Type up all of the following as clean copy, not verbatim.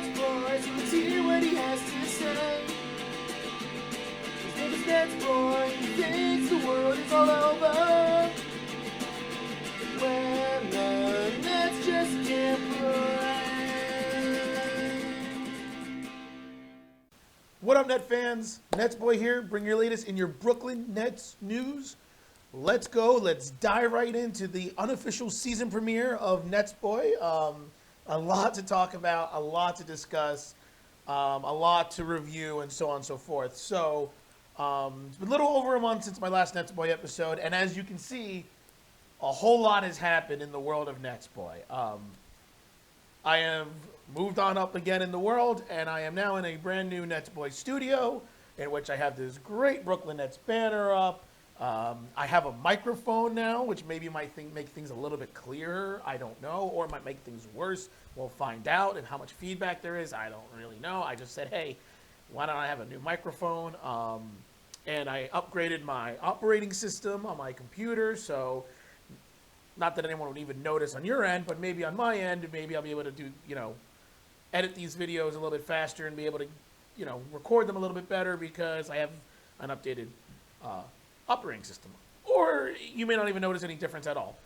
NetsBoy, so let's hear what he has to say. His name is NetsBoy, he thinks the world is all over. When the Nets just can't play. What up, Net fans? NetsBoy here, bring your latest in your Brooklyn Nets news. Let's go. Let's dive right into the unofficial season premiere of NetsBoy. A lot to talk about, a lot to discuss, a lot to review, and so on and so forth. So, it's been a little over a month since my last NetsBoy episode, and as you can see, a whole lot has happened in the world of NetsBoy. I have moved on up again in the world, and I am now in a brand new NetsBoy studio, in which I have this great Brooklyn Nets banner up. I have a microphone now, which maybe might make things a little bit clearer. I don't know, or it might make things worse. We'll find out. And how much feedback there is, I don't really know. I just said, hey, why don't I have a new microphone? And I upgraded my operating system on my computer. So not that anyone would even notice on your end, but maybe on my end, maybe I'll be able to do, edit these videos a little bit faster and be able to, record them a little bit better because I have an updated operating system. Or you may not even notice any difference at all.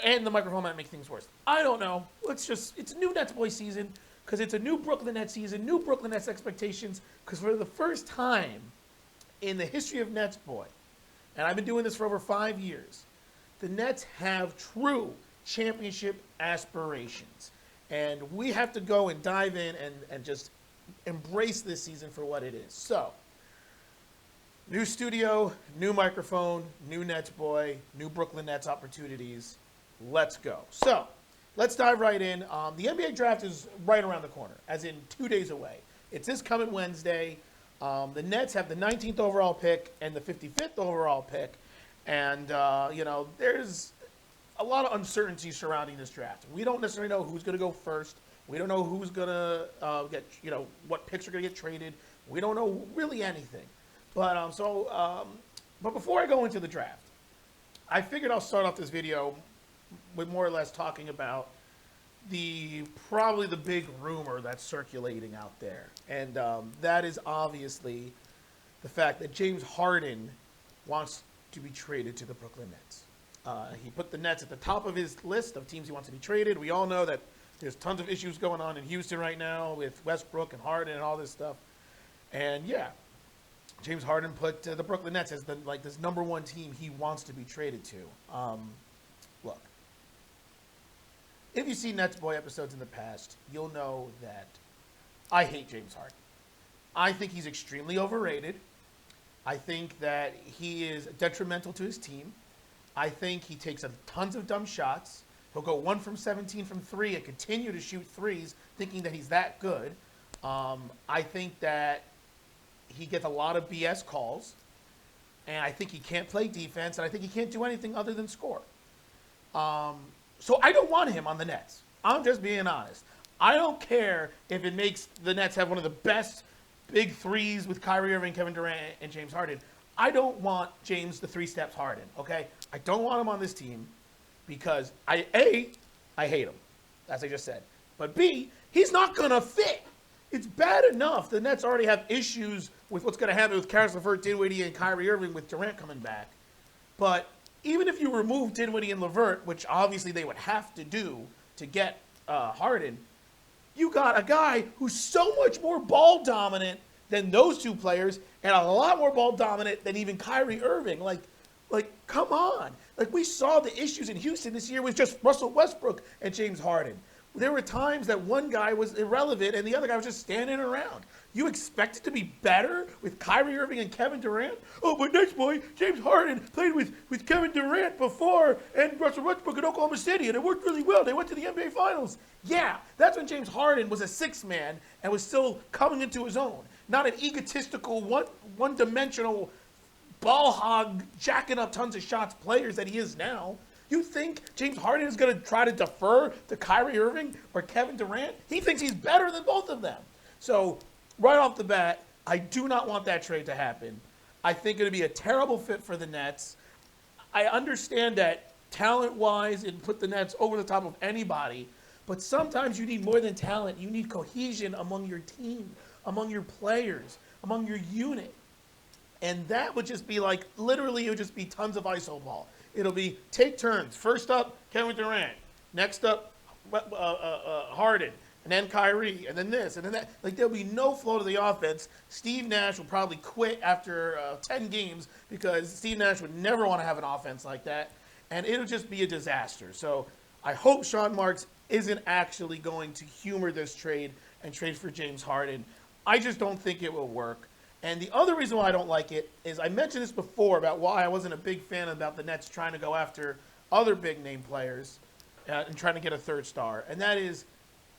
And the microphone might make things worse. I don't know. It's a new NetsBoy season because it's a new Brooklyn Nets season, new Brooklyn Nets expectations, because for the first time in the history of NetsBoy, and I've been doing this for over 5 years, the Nets have true championship aspirations. And we have to go and dive in and just embrace this season for what it is. So, new studio, new microphone, new NetsBoy, new Brooklyn Nets opportunities. Let's go. So, let's dive right in. The NBA draft is right around the corner, as in 2 days away. It's this coming Wednesday. The Nets have the 19th overall pick and the 55th overall pick. And, there's a lot of uncertainty surrounding this draft. We don't necessarily know who's going to go first. We don't know who's going to get, what picks are going to get traded. We don't know really anything. But before I go into the draft, I figured I'll start off this video with more or less talking about probably the big rumor that's circulating out there. And that is obviously the fact that James Harden wants to be traded to the Brooklyn Nets. He put the Nets at the top of his list of teams he wants to be traded. We all know that there's tons of issues going on in Houston right now with Westbrook and Harden and all this stuff. And yeah, James Harden put the Brooklyn Nets as this number one team he wants to be traded to. Look, if you've seen NetsBoy episodes in the past, you'll know that I hate James Harden. I think he's extremely overrated. I think that he is detrimental to his team. I think he takes tons of dumb shots. He'll go 1 from 17 from 3 and continue to shoot threes, thinking that he's that good. I think that he gets a lot of BS calls, and I think he can't play defense, and I think he can't do anything other than score. So I don't want him on the Nets. I'm just being honest. I don't care if it makes the Nets have one of the best big threes with Kyrie Irving, Kevin Durant, and James Harden. I don't want James the 3 steps Harden, okay? I don't want him on this team because I hate him, as I just said. But B, he's not going to fit. It's bad enough the Nets already have issues with what's going to happen with Karis LeVert, Dinwiddie, and Kyrie Irving with Durant coming back. But even if you remove Dinwiddie and LeVert, which obviously they would have to do to get Harden, you got a guy who's so much more ball dominant than those two players and a lot more ball dominant than even Kyrie Irving. Like, come on. We saw the issues in Houston this year with just Russell Westbrook and James Harden. There were times that one guy was irrelevant and the other guy was just standing around. You expect it to be better with Kyrie Irving and Kevin Durant? Oh, but NetsBoy, James Harden played with Kevin Durant before and Russell Westbrook in Oklahoma City, and it worked really well. They went to the NBA Finals. Yeah, that's when James Harden was a sixth man and was still coming into his own. Not an egotistical, one-dimensional, ball hog, jacking up tons of shots players that he is now. You think James Harden is going to try to defer to Kyrie Irving or Kevin Durant? He thinks he's better than both of them. So right off the bat, I do not want that trade to happen. I think it would be a terrible fit for the Nets. I understand that talent-wise, it put the Nets over the top of anybody. But sometimes you need more than talent. You need cohesion among your team, among your players, among your unit. And that would just be like, literally, it would just be tons of iso ball. It'll be take turns. First up, Kevin Durant. Next up, Harden. And then Kyrie. And then this. And then that. Like, there'll be no flow to the offense. Steve Nash will probably quit after 10 games because Steve Nash would never want to have an offense like that. And it'll just be a disaster. So I hope Sean Marks isn't actually going to humor this trade and trade for James Harden. I just don't think it will work. And the other reason why I don't like it is I mentioned this before about why I wasn't a big fan about the Nets trying to go after other big name players and trying to get a third star. And that is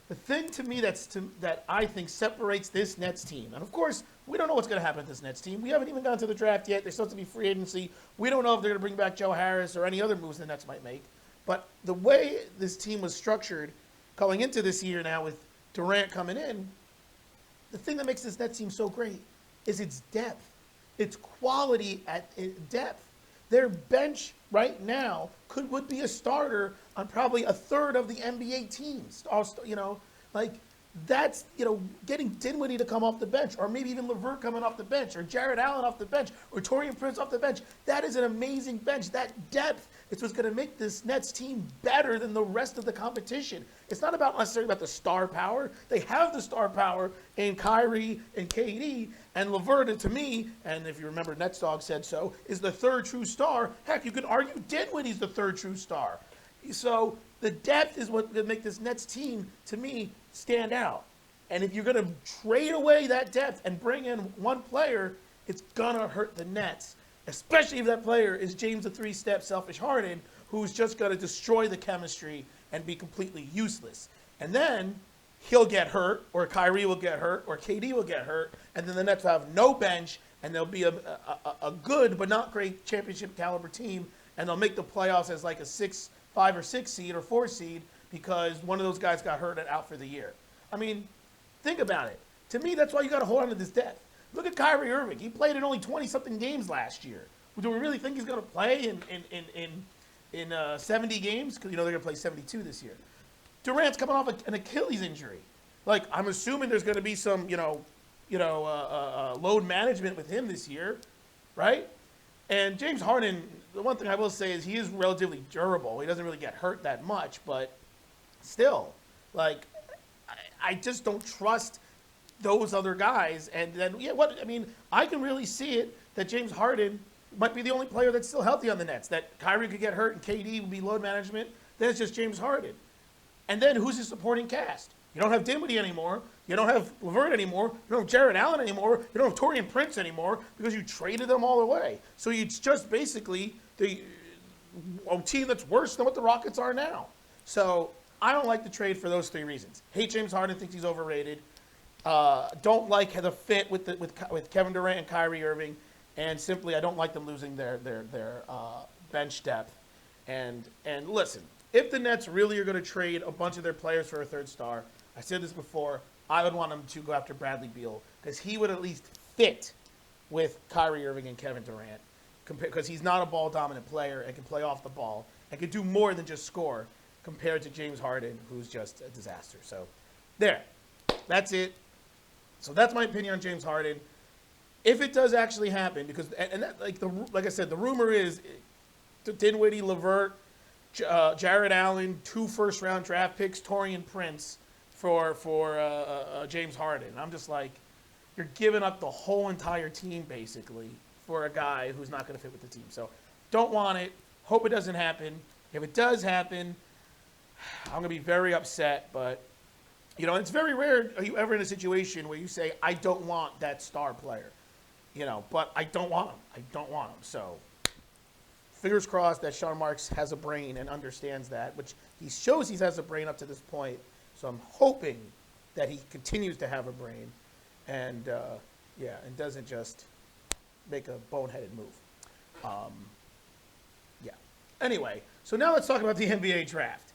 the thing to me that I think separates this Nets team. And of course, we don't know what's going to happen with this Nets team. We haven't even gone to the draft yet. They're supposed to be free agency. We don't know if they're going to bring back Joe Harris or any other moves the Nets might make. But the way this team was structured going into this year now with Durant coming in, the thing that makes this Nets team so great is its depth. Its quality at depth. Their bench right now would be a starter on probably a third of the NBA teams. You know, like that's, you know, getting Dinwiddie to come off the bench, or maybe even LeVert coming off the bench, or Jarrett Allen off the bench, or Taurean Prince off the bench. That is an amazing bench. That depth is what's going to make this Nets team better than the rest of the competition. It's not about necessarily about the star power. They have the star power in Kyrie and KD, and LeVert, to me, and if you remember Nets Dog said so, is the third true star. Heck, you could argue Dinwiddie's the third true star. So the depth is what will make this Nets team, to me, stand out. And if you're going to trade away that depth and bring in one player, it's going to hurt the Nets, especially if that player is James the three-step selfish Harden, who's just going to destroy the chemistry and be completely useless. And then he'll get hurt, or Kyrie will get hurt, or KD will get hurt, and then the Nets will have no bench, and they'll be a good but not great championship caliber team, and they'll make the playoffs as like a 5 or 6 seed or 4 seed because one of those guys got hurt and out for the year. I mean, think about it. To me, that's why you got to hold on to this depth. Look at Kyrie Irving. He played in only 20-something games last year. Do we really think he's going to play in 70 games? Because, you know, they're going to play 72 this year. Durant's coming off an Achilles injury. Like, I'm assuming there's going to be some, load management with him this year, right? And James Harden, the one thing I will say is he is relatively durable. He doesn't really get hurt that much, but still, like, I just don't trust those other guys. And then, I can really see it that James Harden might be the only player that's still healthy on the Nets, that Kyrie could get hurt and KD would be load management. Then it's just James Harden. And then who's his supporting cast? You don't have Dinwiddie anymore. You don't have LeVert anymore. You don't have Jarrett Allen anymore. You don't have Taurean Prince anymore because you traded them all away. So it's just basically a team that's worse than what the Rockets are now. So I don't like the trade for those 3 reasons. Hate James Harden, thinks he's overrated. Don't like the fit with Kevin Durant and Kyrie Irving, and simply I don't like them losing their bench depth. And listen, if the Nets really are going to trade a bunch of their players for a third star, I said this before, I would want them to go after Bradley Beal because he would at least fit with Kyrie Irving and Kevin Durant because he's not a ball-dominant player and can play off the ball and can do more than just score compared to James Harden, who's just a disaster. So there, that's it. So that's my opinion on James Harden. If it does actually happen, because like I said, the rumor is Dinwiddie, LeVert, Jarrett Allen, 2 first-round draft picks, Taurean Prince for James Harden. I'm just like, you're giving up the whole entire team basically for a guy who's not going to fit with the team. So don't want it. Hope it doesn't happen. If it does happen, I'm going to be very upset. But, it's very rare are you ever in a situation where you say, I don't want that star player. But I don't want him. I don't want him. So fingers crossed that Sean Marks has a brain and understands that, which he shows he has a brain up to this point. So I'm hoping that he continues to have a brain and doesn't just make a boneheaded move. Anyway, so now let's talk about the NBA draft,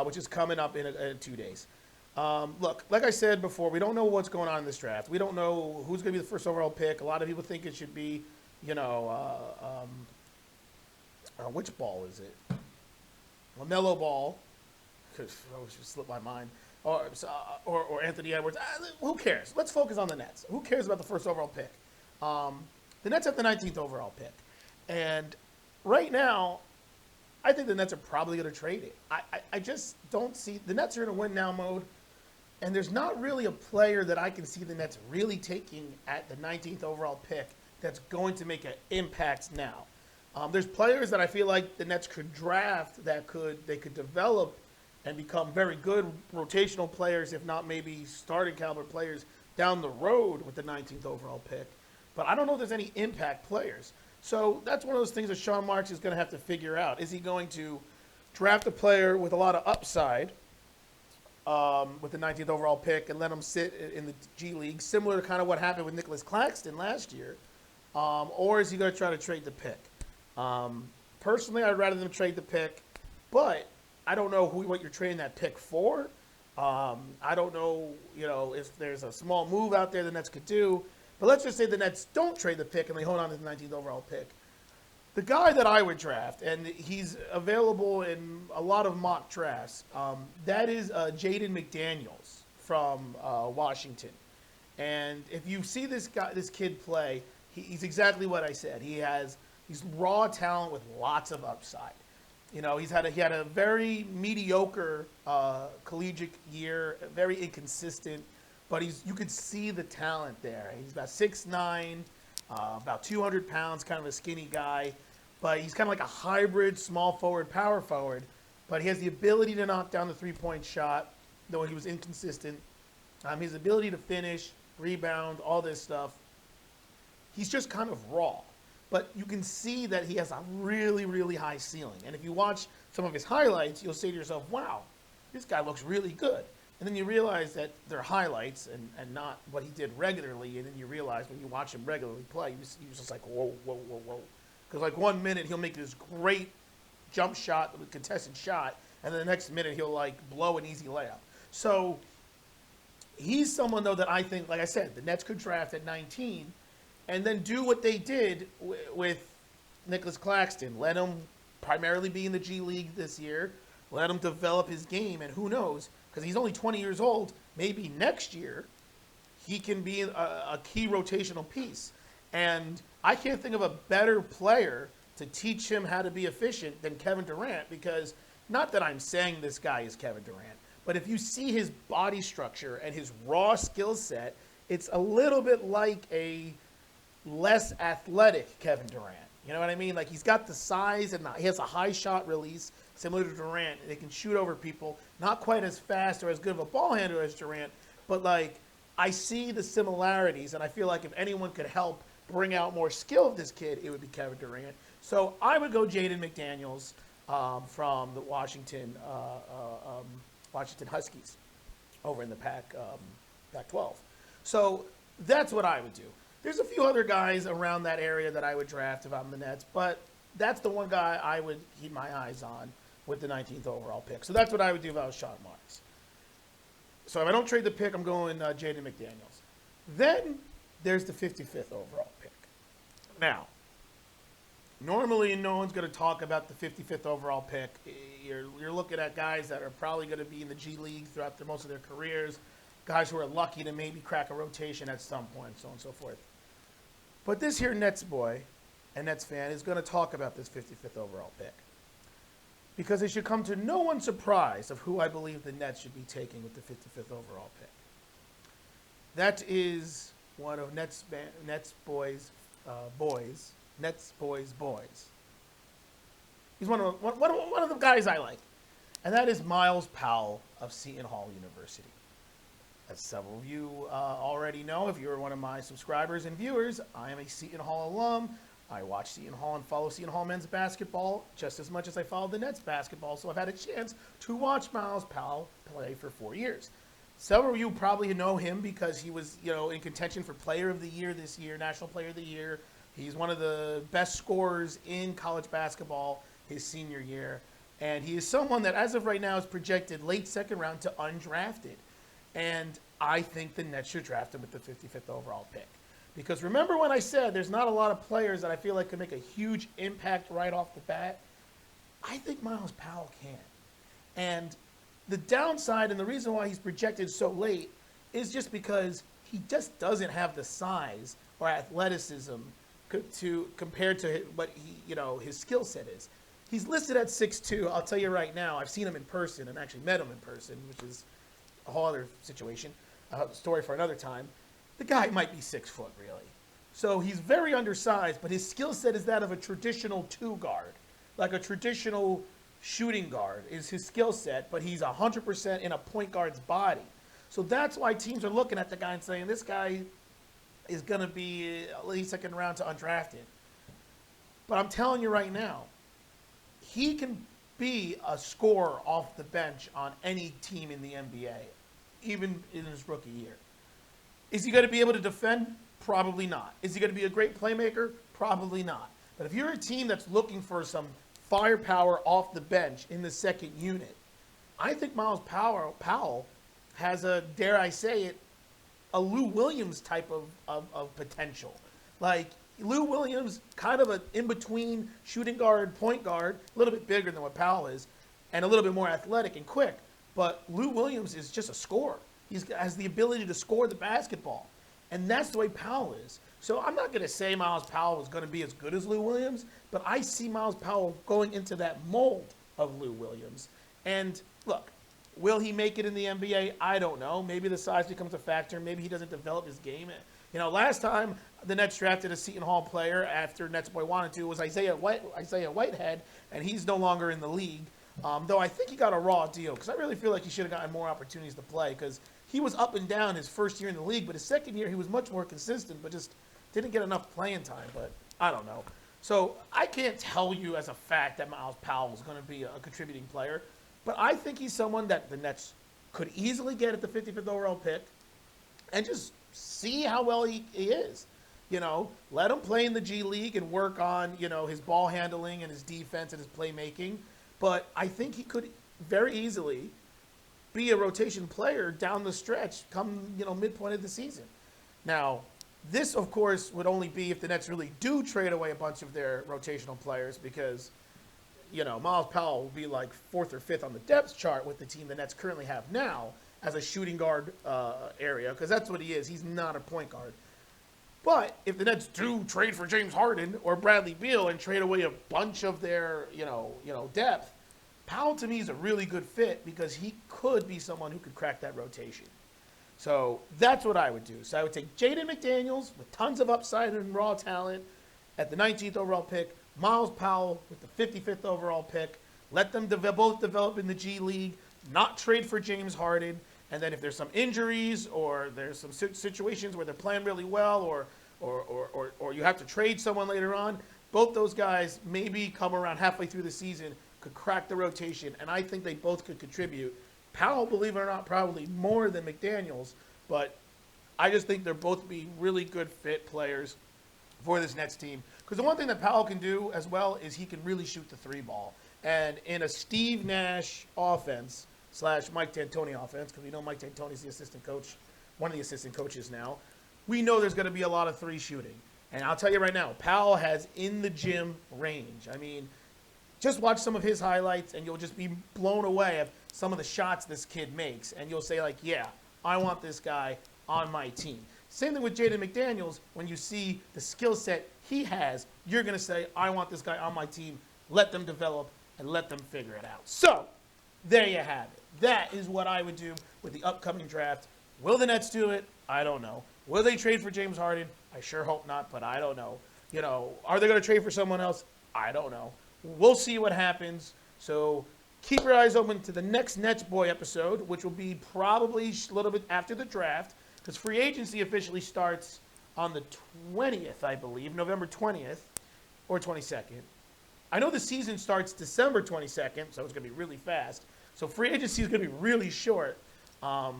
which is coming up in 2 days. Look, like I said before, we don't know what's going on in this draft. We don't know who's going to be the first overall pick. A lot of people think it should be, which ball is it? LaMelo Ball, just slipped my mind. Or Anthony Edwards. Who cares? Let's focus on the Nets. Who cares about the first overall pick? The Nets have the 19th overall pick. And right now, I think the Nets are probably going to trade it. I just don't see – the Nets are in a win-now mode, and there's not really a player that I can see the Nets really taking at the 19th overall pick that's going to make an impact now. There's players that I feel like the Nets could draft that they could develop and become very good rotational players, if not maybe starting caliber players down the road with the 19th overall pick. But I don't know if there's any impact players. So that's one of those things that Sean Marks is going to have to figure out. Is he going to draft a player with a lot of upside with the 19th overall pick and let him sit in the G League, similar to kind of what happened with Nicholas Claxton last year? Or is he going to try to trade the pick? Personally, I'd rather them trade the pick, but I don't know what you're trading that pick for. I don't know, if there's a small move out there the Nets could do. But let's just say the Nets don't trade the pick and they hold on to the 19th overall pick. The guy that I would draft, and he's available in a lot of mock drafts, that is Jaden McDaniels from Washington. And if you see this kid play, he's exactly what I said. He's raw talent with lots of upside. He had a very mediocre collegiate year, very inconsistent, but you could see the talent there. He's about 6'9", about 200 pounds, kind of a skinny guy, but he's kind of like a hybrid small forward, power forward, but he has the ability to knock down the three-point shot, though he was inconsistent. His ability to finish, rebound, all this stuff. He's just kind of raw. But you can see that he has a really, really high ceiling. And if you watch some of his highlights, you'll say to yourself, wow, this guy looks really good. And then you realize that they're highlights and not what he did regularly. And then you realize when you watch him regularly play, you're just like, whoa, whoa, whoa, whoa. Because like 1 minute he'll make this great jump shot, contested shot, and then the next minute he'll like blow an easy layup. So he's someone, though, that I think, like I said, the Nets could draft at 19 and then do what they did with Nicholas Claxton. Let him primarily be in the G League this year. Let him develop his game, and who knows, because he's only 20 years old, maybe next year he can be a key rotational piece. And I can't think of a better player to teach him how to be efficient than Kevin Durant, because not that I'm saying this guy is Kevin Durant, but if you see his body structure and his raw skill set, it's a little bit like a less athletic Kevin Durant. You know what I mean? Like, he's got the size and he has a high shot release similar to Durant. They can shoot over people, not quite as fast or as good of a ball handler as Durant, but like, I see the similarities, and I feel like if anyone could help bring out more skill of this kid, it would be Kevin Durant. So I would go Jaden McDaniels from the Washington Huskies over in the Pac-12. So that's what I would do. There's a few other guys around that area that I would draft if I'm the Nets, but that's the one guy I would keep my eyes on with the 19th overall pick. So that's what I would do if I was Sean Marks. So if I don't trade the pick, I'm going Jaden McDaniels. Then there's the 55th overall pick. Now, normally no one's going to talk about the 55th overall pick. You're looking at guys that are probably going to be in the G League throughout most of their careers, guys who are lucky to maybe crack a rotation at some point, so on and so forth. But this here NetsBoy and Nets fan is going to talk about this 55th overall pick, because it should come to no one's surprise of who I believe the Nets should be taking with the 55th overall pick. That is one of NetsBoy's boys. He's one of the guys I like, and that is Myles Powell of Seton Hall University. As several of you already know, if you're one of my subscribers and viewers, I am a Seton Hall alum. I watch Seton Hall and follow Seton Hall men's basketball just as much as I follow the Nets basketball, so I've had a chance to watch Myles Powell play for 4 years. Several of you probably know him because he was, in contention for Player of the Year this year, National Player of the Year. He's one of the best scorers in college basketball his senior year, and he is someone that, as of right now, is projected late second round to undrafted. And I think the Nets should draft him with the 55th overall pick. Because remember when I said there's not a lot of players that I feel like can make a huge impact right off the bat? I think Myles Powell can. And The downside and the reason why he's projected so late is just because he just doesn't have the size or athleticism compared to what his skill set is. He's listed at 6'2". I'll tell you right now, I've seen him in person and actually met him in person, which is a whole other situation, a story for another time. The guy might be 6 foot, really. So he's very undersized, but his skill set is that of a traditional 2 guard, like a traditional shooting guard is his skill set, but he's 100% in a point guard's body. So that's why teams are looking at the guy and saying, this guy is going to be at least second round to undrafted. But I'm telling you right now, he can be a scorer off the bench on any team in the NBA, even in his rookie year. Is he going to be able to defend? Probably not. Is he going to be a great playmaker? Probably not. But if you're a team that's looking for some firepower off the bench in the second unit, I think Miles Powell has a, dare I say it, a Lou Williams type of potential. Like, Lou Williams, kind of an in-between shooting guard, point guard, a little bit bigger than what Powell is, and a little bit more athletic and quick. But Lou Williams is just a scorer. He has the ability to score the basketball. And that's the way Powell is. So I'm not going to say Miles Powell is going to be as good as Lou Williams, but I see Miles Powell going into that mold of Lou Williams. And look, will he make it in the NBA? I don't know. Maybe the size becomes a factor. Maybe he doesn't develop his game. Last time the Nets drafted a Seton Hall player after NetsBoy wanted to was Isaiah Whitehead, and he's no longer in the league. Though I think he got a raw deal because I really feel like he should have gotten more opportunities to play because he was up and down his first year in the league, but his second year he was much more consistent, but just didn't get enough playing time. But I don't know. So I can't tell you as a fact that Miles Powell is going to be a contributing player, but I think he's someone that the Nets could easily get at the 55th overall pick and just see how well he is. Let him play in the G League and work on, his ball handling and his defense and his playmaking. But I think he could very easily be a rotation player down the stretch come, midpoint of the season. Now, this, of course, would only be if the Nets really do trade away a bunch of their rotational players because, Miles Powell will be like 4th or 5th on the depth chart with the team the Nets currently have now as a shooting guard area because that's what he is. He's not a point guard. But if the Nets do trade for James Harden or Bradley Beal and trade away a bunch of their, depth, Powell to me is a really good fit because he could be someone who could crack that rotation. So that's what I would do. So I would take Jaden McDaniels with tons of upside and raw talent at the 19th overall pick, Miles Powell with the 55th overall pick, let them both develop in the G League, not trade for James Harden, and then if there's some injuries or there's some situations where they're playing really well or you have to trade someone later on, both those guys maybe come around halfway through the season, could crack the rotation, and I think they both could contribute. Powell, believe it or not, probably more than McDaniels, but I just think they're both be really good fit players for this Nets team. Because the one thing that Powell can do as well is he can really shoot the 3 ball. And in a Steve Nash offense / Mike D'Antoni offense, because we know Mike D'Antoni's the assistant coach, one of the assistant coaches now, we know there's going to be a lot of 3 shooting. And I'll tell you right now, Powell has in the gym range. I mean, just watch some of his highlights and you'll just be blown away at some of the shots this kid makes. And you'll say, like, yeah, I want this guy on my team. Same thing with Jaden McDaniels. When you see the skill set he has, you're going to say, I want this guy on my team. Let them develop and let them figure it out. So there you have it. That is what I would do with the upcoming draft. Will the Nets do it? I don't know. Will they trade for James Harden? I sure hope not, but I don't know. Are they going to trade for someone else? I don't know. We'll see what happens. So keep your eyes open to the next NetsBoy episode, which will be probably a little bit after the draft, because free agency officially starts on the 20th, I believe, November 20th or 22nd. I know the season starts December 22nd, so it's going to be really fast. So free agency is going to be really short. So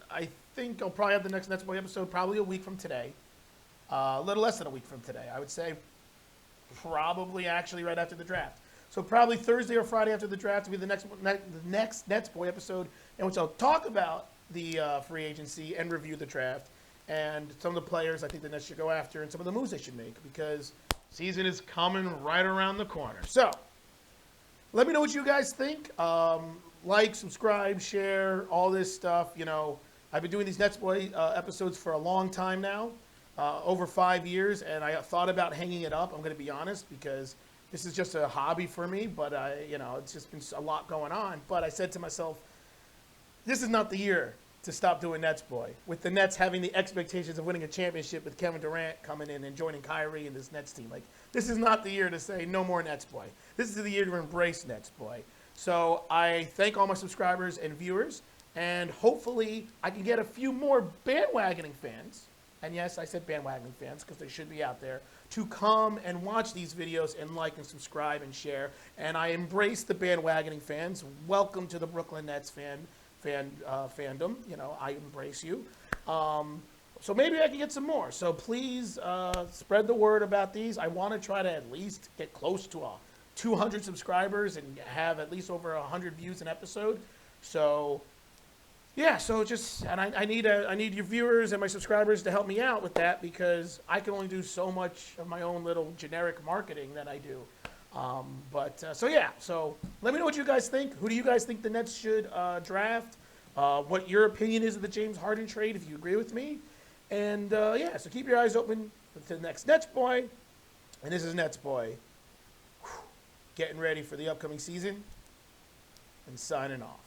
I think I'll probably have the next NetsBoy episode probably a week from today. A little less than a week from today. I would say probably actually right after the draft. So probably Thursday or Friday after the draft will be the next NetsBoy episode in which I'll talk about the free agency and review the draft and some of the players I think the Nets should go after and some of the moves they should make because season is coming right around the corner. So let me know what you guys think. Like, subscribe, share, all this stuff. I've been doing these NetsBoy episodes for a long time now, over 5 years, and I thought about hanging it up. I'm going to be honest, because this is just a hobby for me, but it's just been a lot going on. But I said to myself, this is not the year to stop doing NetsBoy. With the Nets having the expectations of winning a championship with Kevin Durant coming in and joining Kyrie and this Nets team. This is not the year to say no more NetsBoy. This is the year to embrace NetsBoy. So I thank all my subscribers and viewers, and hopefully I can get a few more bandwagoning fans, and yes, I said bandwagoning fans because they should be out there, to come and watch these videos and like and subscribe and share. And I embrace the bandwagoning fans. Welcome to the Brooklyn Nets fandom. I embrace you. So maybe I can get some more. So please spread the word about these. I want to try to at least get close to 200 subscribers and have at least over 100 views an episode. So yeah, and I need your viewers and my subscribers to help me out with that, because I can only do so much of my own little generic marketing that I do. So let me know what you guys think. Who do you guys think the Nets should draft? What your opinion is of the James Harden trade, if you agree with me. And so keep your eyes open to the next NetsBoy. And this is NetsBoy, getting ready for the upcoming season and signing off.